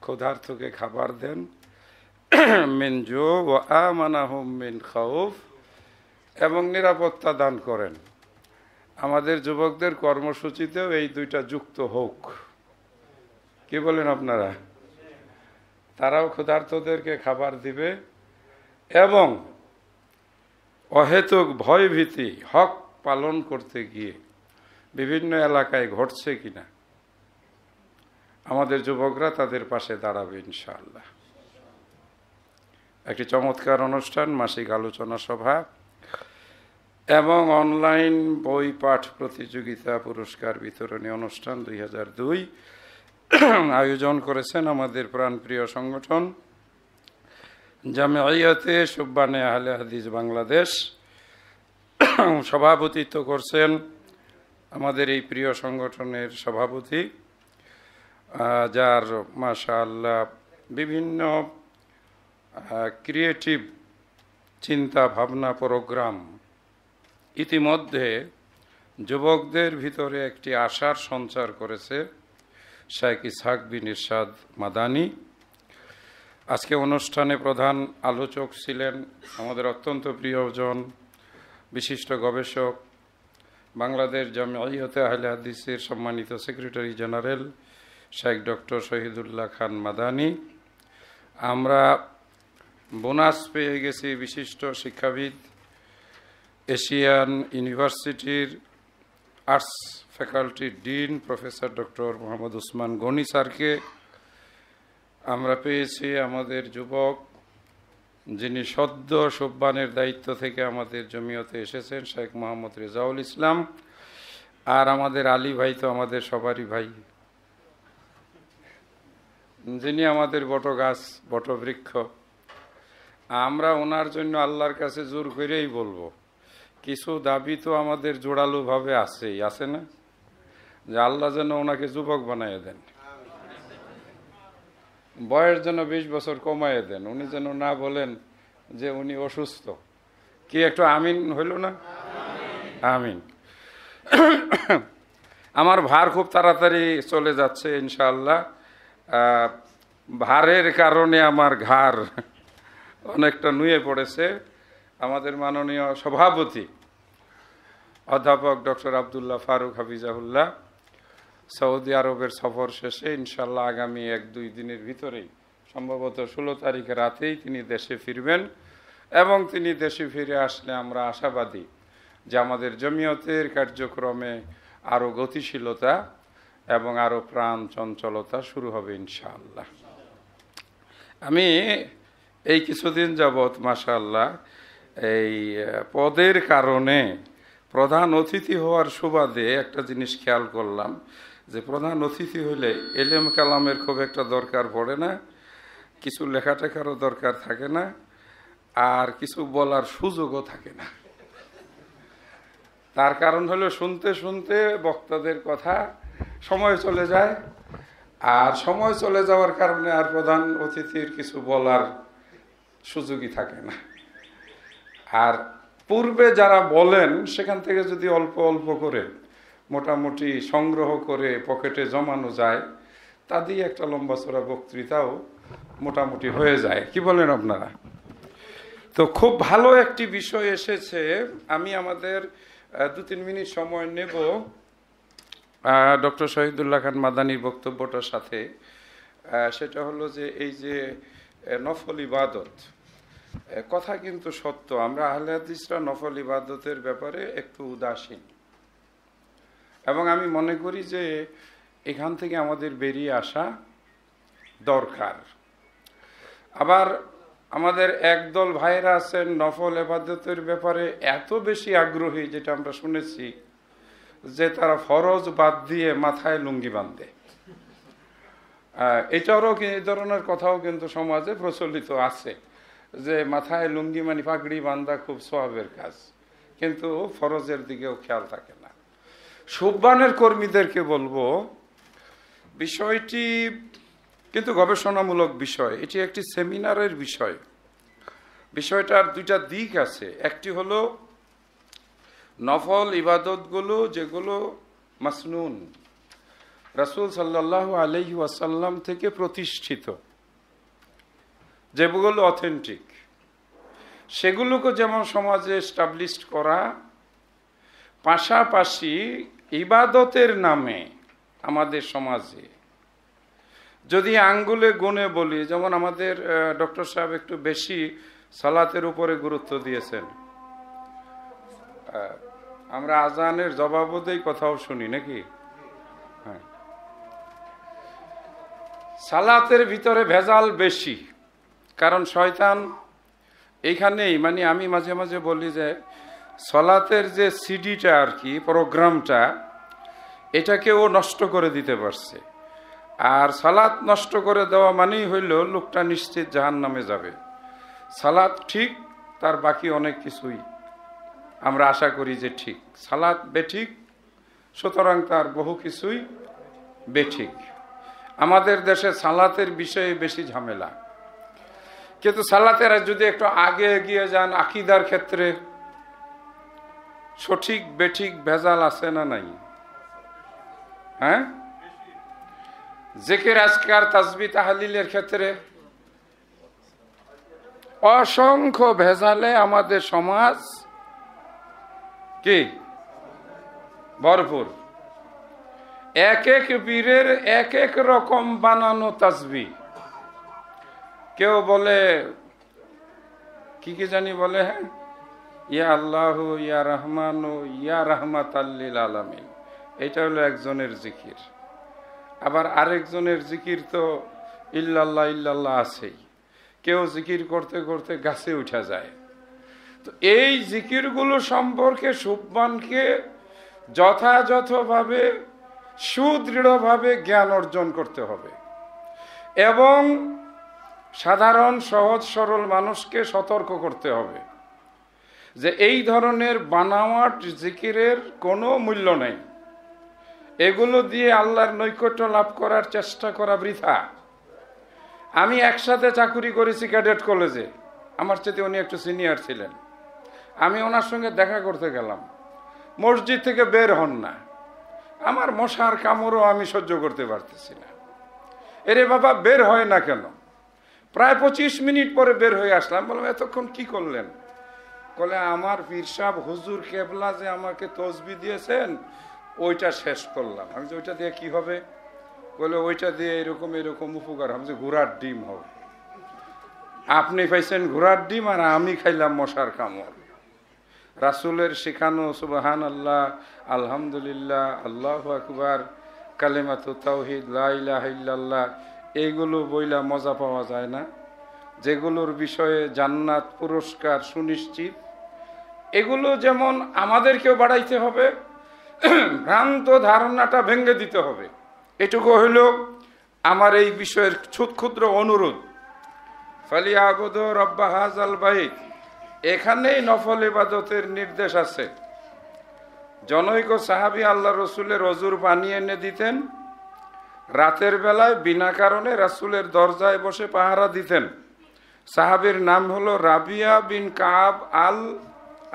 ক্ষুধার্তকে খাবার দেন, মিন জু ওয়া আমানাহুম মিন খাউফ, এবং নিরাপত্তা দান করেন। আমাদের যুবকদের কর্মসূচিতেও এই দুইটা যুক্ত হোক। কি বলেন আপনারা? তারাও ক্ষুধার্তদেরকে খাবার দিবে এবং অহেতুক ভয় ভীতি হক পালন করতে গিয়ে বিভিন্ন এলাকায় ঘটছে কিনা আমাদের যুবকরা তাদের পাশে দাঁড়াবে ইনশাআল্লাহ। একটি চমৎকার অনুষ্ঠান, মাসিক আলোচনা সভা এবং অনলাইন বই পাঠ প্রতিযোগিতা পুরস্কার বিতরণী অনুষ্ঠান 2002 আয়োজন করেছেন আমাদের প্রাণপ্রিয় সংগঠন জামিয়াতে সুববানে আহলে হাদিস বাংলাদেশ। সভাপতিত্ব করছেন আমাদের এই প্রিয় সংগঠনের সভাপতি, যার মাশাআল্লাহ বিভিন্ন ক্রিয়েটিভ চিন্তা ভাবনা প্রোগ্রাম ইতিমধ্যে যুবকদের ভিতরে একটি আশার সঞ্চার করেছে, শাইখ ইসহাক বিন ইরশাদ মাদানী। আজকে অনুষ্ঠানে প্রধান আলোচক ছিলেন আমাদের অত্যন্ত প্রিয়জন, বিশিষ্ট গবেষক, বাংলাদেশ জামিয়াতে আহলে হাদিসের সম্মানিত secretary general Sheikh doctor Shahidullah Khan Madani. আমরা বোনাস পেয়ে গেছি বিশিষ্ট শিক্ষাবিদ, এশিয়ান ইউনিভার্সিটির আর্টস ফ্যাকাল্টির dean professor doctor Mohammad Osman Gani স্যারকে। আমরা পেয়েছি আমাদের যুবক, যিনি সদ্য সুববানের দায়িত্ব থেকে আমাদের জমিয়তে এসেছেন, শেখ মোহাম্মদ রেজাউল ইসলাম। আর আমাদের আলী ভাই তো আমাদের সবারই ভাই, যিনি আমাদের বটগাছ, বটবৃক্ষ। আমরা ওনার জন্য আল্লাহর কাছে জোর করেই বলবো, কিছু দাবি তো আমাদের জোরালো ভাবে আছেই, আছে না? যে আল্লাহ যেন ওনাকে যুবক বানাইয়ে দেন, বয়স যেন 20 বছর কমাইয়ে দেন, উনি যেন না বলেন যে উনি অসুস্থ। কি একটু আমিন হইল না? আমিন। আমার ভার খুব তাড়াতাড়ি চলে যাচ্ছে ইনশাআল্লাহ। ভারের কারণে আমার ঘাড় অনেকটা নুয়ে পড়েছে। আমাদের মাননীয় সভাপতি অধ্যাপক ডক্টর আব্দুল্লাহ ফারুক হাফিজাহুল্লাহ সৌদি আরবের সফর শেষে ইনশাআল্লাহ আগামী 1-2 দিনের ভিতরেই, সম্ভবত 16 তারিখে রাতেই তিনি দেশে ফিরবেন। এবং তিনি দেশে ফিরে আসলে আমরা আশাবাদী যে আমাদের জমিয়তের কার্যক্রমে আরও গতিশীলতা এবং আরও প্রাণ চঞ্চলতা শুরু হবে ইনশাআল্লাহ। আমি এই কিছুদিন যাবৎ মাশাআল্লাহ এই পদের কারণে প্রধান অতিথি হওয়ার সুবাদে একটা জিনিস খেয়াল করলাম, যে প্রধান অতিথি হলে এলেম কালামের খুব একটা দরকার পড়ে না, কিছু লেখাটেখারও দরকার থাকে না, আর কিছু বলার সুযোগও থাকে না। তার কারণ হলো শুনতে শুনতে বক্তাদের কথা সময় চলে যায়, আর সময় চলে যাওয়ার কারণে আর প্রধান অতিথির কিছু বলার সুযোগই থাকে না। আর পূর্বে যারা বলেন সেখান থেকে যদি অল্প অল্প করে মোটামুটি সংগ্রহ করে পকেটে জমানো যায়, তা দিয়ে একটা লম্বা চড়া বক্তৃতাও মোটামুটি হয়ে যায়। কি বলেন আপনারা? তো খুব ভালো একটি বিষয় এসেছে। আমি আমাদের 2-3 মিনিট সময় নেব ডক্টর শহীদুল্লাহ খান মাদানির বক্তব্যটার সাথে। সেটা হলো যে এই যে নফল ইবাদত, কথা কিন্তু সত্য, আমরা আহলে হাদিসরা নফল ইবাদতের ব্যাপারে একটু উদাসীন, এবং আমি মনে করি যে এখান থেকে আমাদের বেরিয়ে আসা দরকার। আবার আমাদের একদল ভাইরা আছেন নফল ইবাদতের ব্যাপারে এত বেশি আগ্রহী, যেটা আমরা শুনেছি যে তারা ফরজ বাদ দিয়ে মাথায় লুঙ্গি বাঁধে। এটারও এই ধরনের কথাও কিন্তু সমাজে প্রচলিত আছে যে মাথায় লুঙ্গি মানে পাগড়ি বাঁধা খুব সওয়াবের কাজ, কিন্তু ফরজের দিকেও খেয়াল থাকে না। সুবহানের কর্মীদেরকে বলবো, বিষয়টি কিন্তু গবেষণামূলক বিষয়, এটি একটি সেমিনারের বিষয়। বিষয়টার 2টা দিক আছে। একটি হলো নফল ইবাদতগুলো যেগুলো মাসনুন, রাসূল সাল্লাল্লাহু আলাইহি ওয়াসাল্লাম থেকে প্রতিষ্ঠিত, যেগুলো অথেন্টিক, সেগুলোকে যেমন সমাজে এস্টাবলিশড করা, পাশাপাশি ইবাদতের নামে আমাদের সমাজে যদি আঙ্গুলে গুণে বলি, যেমন আমাদের ডক্টর সাহেব একটু বেশি সালাতের উপরে গুরুত্ব দিয়েছেন, আমরা আজানের জবাবও দেই, কথাও শুনি নাকি? হ্যাঁ, সালাতের ভিতরে ভেজাল বেশি, কারণ শয়তান এইখানেই, মানে আমি মাঝে মাঝে বলি যে সালাতের যে সিডিটা আর কি, প্রোগ্রামটা, এটাকে ও নষ্ট করে দিতে পারছে। আর সালাত নষ্ট করে দেওয়া মানেই হইল লোকটা নিশ্চিত জাহান্নামে যাবে। সালাত ঠিক, তার বাকি অনেক কিছুই আমরা আশা করি যে ঠিক। সালাত বেঠিক, সুতরাং তার বহু কিছুই বেঠিক। আমাদের দেশে সালাতের বিষয়ে বেশি ঝামেলা, কিন্তু সালাতের যদি একটু আগে এগিয়ে যান আকীদার ক্ষেত্রে, সঠিক বেঠিক ভেজাল আছে না নাই? হ্যাঁ, জিকির আজকার তাসবিহ তাহলিলের ক্ষেত্রে অসংখ্য ভেজালে আমাদের সমাজ কি ভরপুর। এক এক পীরের এক এক রকম বানানো তাসবিহ। কেউ বলে কি কি জানি বলে, হ্যাঁ, ইয়া আল্লাহু ইয়া রহমানু ইয়া রাহমাতাল্লিল আলামিন, এটা হলো একজনের জিকির। আবার আরেকজনের জিকির তো ইল্লাল্লাহ ইল্লাল্লাহ আছেই। কেউ জিকির করতে করতে গাছে উঠা যায়। তো এই জিকিরগুলো সম্পর্কে সুবহানকে যথাযথভাবে সুদৃঢ়ভাবে জ্ঞান অর্জন করতে হবে, এবং সাধারণ সহজ সরল মানুষকে সতর্ক করতে হবে যে এই ধরনের বানাওয়াট জিকিরের কোনো মূল্য নেই, এগুলো দিয়ে আল্লাহর নৈকট্য লাভ করার চেষ্টা করা বৃথা। আমি একসাথে চাকুরি করেছি ক্যাডেট কলেজে, আমার চেয়ে উনি একটু সিনিয়র ছিলেন। আমি ওনার সঙ্গে দেখা করতে গেলাম, মসজিদ থেকে বের হন না, আমার মশার কামড়ও আমি সহ্য করতে পারতেছি না। এরে বাবা বের হয় না কেন? প্রায় 25 মিনিট পরে বের হয়ে আসলাম। বললাম এতক্ষণ কি করলেন? বলে আমার পীর সাহেব হুজুর কেবলা যে আমাকে তসবি দিয়েছেন ওইটা শেষ করলাম। আমি যে ওইটা দিয়ে কি হবে? বলে ওইটা দিয়ে এরকম এরকম উপকার হবে, যে ঘোড়ার ডিম হবে। আপনি পাইছেন ঘোড়ার ডিম আর আমি খাইলাম মশার কামড়। রাসূলের শেখানো সুবহান আল্লাহ, আলহামদুলিল্লাহ, আল্লাহু আকবার, কালেমাতু তাওহীদ, লা ইলাহা ইল্লাল্লাহ, এইগুলো বইলা মজা পাওয়া যায় না? যেগুলোর বিষয়ে জান্নাত পুরস্কার সুনিশ্চিত, এগুলো যেমন আমাদেরকেও বাড়াইতে হবে, ভ্রান্ত ধারণাটা ভেঙে দিতে হবে। এটুকু হইল আমার এই বিষয়ের ক্ষুদ্র অনুরোধ। ফালিয়াবুদু রাব্বা হাযাল বাইত, এখানেই নফল ইবাদতের নির্দেশ আছে। জনৈক সাহাবী আল্লাহ রসুলের অজুর পানি এনে দিতেন, রাতের বেলায় বিনা কারণে রাসূলের দরজায় বসে পাহারা দিতেন। সাহাবীর নাম হলো রাবিয়া বিন কাব আল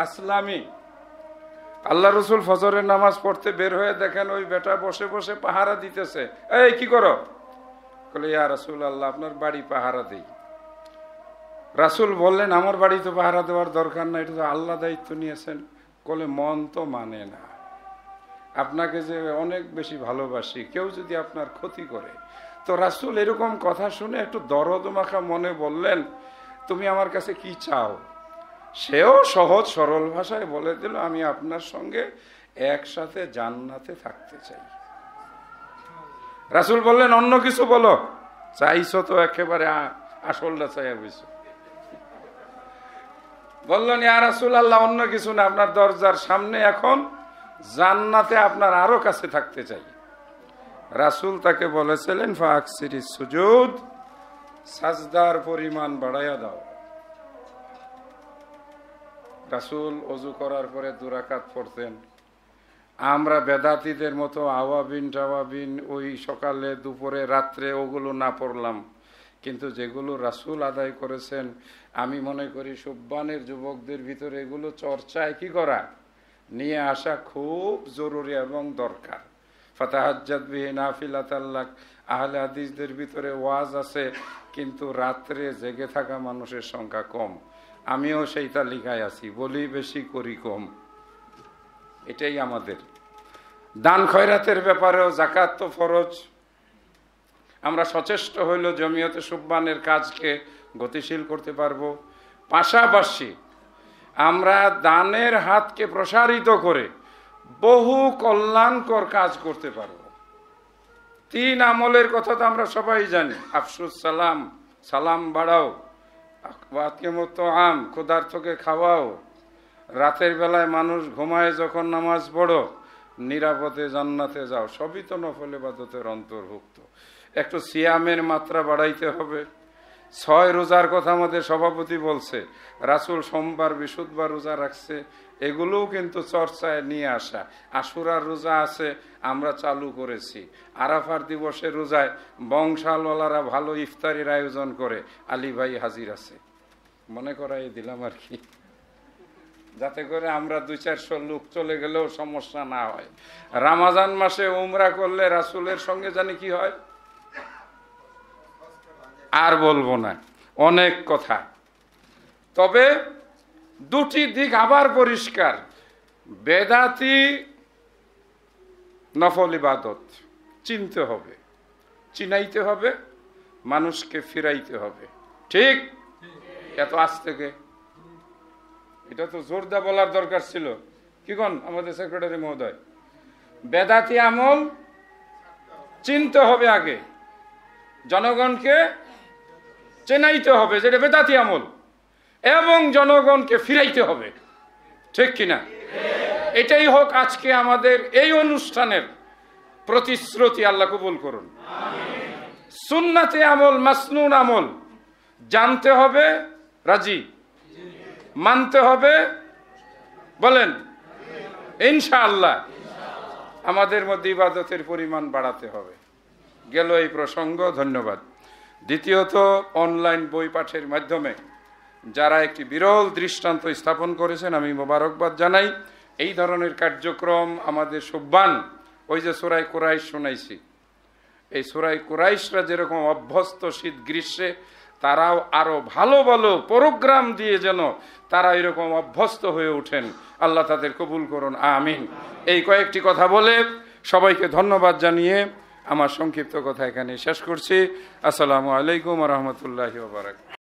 আসলামি। আল্লাহ রসুল ফজরের নামাজ পড়তে বের হয়ে দেখেন ওই বেটা বসে বসে পাহারা দিতেছে। এই কি করো? বলে ইয়া রাসূলুল্লাহ, আপনার বাড়ি পাহারা দেই। রাসূল বললেন আমার বাড়ি তো পাহারা দেওয়ার দরকার না, এটা তো আল্লাহ দায়িত্ব নিয়েছেন। বলে মন তো মানে না, আপনাকে যে অনেক বেশি ভালোবাসি, কেউ যদি আপনার ক্ষতি করে। তো রাসূল এরকম কথা শুনে একটু দরদ মাখা মনে বললেন, তুমি আমার কাছে কি চাও? সেও সহজ সরল ভাষায় বলে দিল, আমি আপনার সঙ্গে একসাথে জান্নাতে থাকতে চাই। রাসূল বললেন অন্য কিছু বলো। চাইছো তো একেবারে আসলটা চাইয়া বুঝছো। বললেন ইয়া রাসূলুল্লাহ, অন্য কিছু না, আপনার দরজার সামনে এখন জান্নাতে আপনার আরো কাছে থাকতে চাই। রাসূল তাকে বলেছিলেন ফাকসিরিস সুজুদ, সাজদার পরিমাণ বাড়াইয়া দাও। রাসূল ওযু করার পরে 2 রাকাত পড়তেন। আমরা বেদাতীদের মতো আওয়াবিন টাওয়াবিন ওই সকালে দুপুরে রাত্রে ওগুলো না পড়লাম, কিন্তু যেগুলো রাসূল আদায় করেছেন আমি মনে করি সুবহানের যুবকদের ভিতরে এগুলো চর্চায় কি করা, নিয়ে আসা খুব জরুরি এবং দরকার। ফাতাহাজ্জাত বিহি নাফিলাতাল লাক, আহলে হাদিসদের ভিতরে ওয়াজ আছে, কিন্তু রাত্রে জেগে থাকা মানুষের সংখ্যা কম। আমিও সেই তালিকায় আছি, বলি বেশি করি কম। এটাই আমাদের দান খয়রাতের ব্যাপারেও যাকাত তো ফরজ। আমরা সচেষ্ট হইল জমিয়তে সুবহানের কাজকে গতিশীল করতে পারবো। পাশাপাশি আমরা দানের হাতকে প্রসারিত করে বহু কল্যাণকর কাজ করতে পারবো। 3 আমলের কথা তো আমরা সবাই জানি। আফসুস সালাম, সালাম বাড়াও, আম ক্ষুধার্তকে খাওয়াও, রাতের বেলায় মানুষ ঘুমায় যখন নামাজ পড়ো, নিরাপদে জান্নাতে যাও, সবই তো নফল ইবাদতের অন্তর্ভুক্ত। একটু সিয়ামের মাত্রা বাড়াইতে হবে। 6 রোজার কথা আমাদের সভাপতি বলছে, রাসূল সোমবার বৃহস্পতিবার রোজা রাখছে, এগুলোও কিন্তু চর্চায় নিয়ে আসা। আশুরার রোজা আছে, আমরা চালু করেছি। আরাফার দিবসের রোজায় বংশালওয়ালারা ভালো ইফতারির আয়োজন করে, আলী ভাই হাজির আছে, মনে করাই দিলাম আর কি, যাতে করে আমরা 200-400 লোক চলে গেলেও সমস্যা না হয়। রমজান মাসে উমরা করলে রাসূলের সঙ্গে জানি কি হয়, আর বলবো না, অনেক কথা। তবে 2টি দিক আবার পরিষ্কার। বেদাতি নফল ইবাদত চিনতে হবে, চিনাইতে হবে, মানুষকে ফিরাইতে হবে। ঠিক? এত আজ থেকে এটা তো জোরদা বলার দরকার ছিল। কি কোন আমাদের সেক্রেটারি মহোদয়? বেদাতি আমল চিনতে হবে আগে, জনগণকে চেনাইতে হবে যেটা বেদাতি আমল, এবং জনগণকে ফিরাইতে হবে। ঠিক কিনা? এটাই হোক আজকে আমাদের এই অনুষ্ঠানের প্রতিশ্রুতি। আল্লাহ কবুল করুন। সুন্নাতে আমল, মাসনুন আমল জানতে হবে, রাজি? মানতে হবে, বলেন ইনশাআল্লাহ। আমাদের মধ্যে ইবাদতের পরিমাণ বাড়াতে হবে। গেল এই প্রসঙ্গ, ধন্যবাদ। দ্বিতীয়ত, অনলাইন বই পাঠের মাধ্যমে যারা একটি বিরল দৃষ্টান্ত স্থাপন করেছেন, আমি মোবারকবাদ জানাই। এই ধরনের কার্যক্রম আমাদের সব্বান, ওই যে সূরা কুরাইশ শোনাইছি, এই সূরা কুরাইশরা যেরকম অভ্যস্ত শীত গ্রীষ্মে, তারাও আরো ভালো ভালো প্রোগ্রাম দিয়ে যেন তারা এরকম অভ্যস্ত হয়ে ওঠেন। আল্লাহ তাদের কবুল করুন, আমিন। এই কয়েকটি কথা বলে সবাইকে ধন্যবাদ জানিয়ে আমার সংক্ষিপ্ত কথা এখানে শেষ করছি। আসসালামু আলাইকুম ওয়া রাহমাতুল্লাহি ওয়া বারাকাতুহু।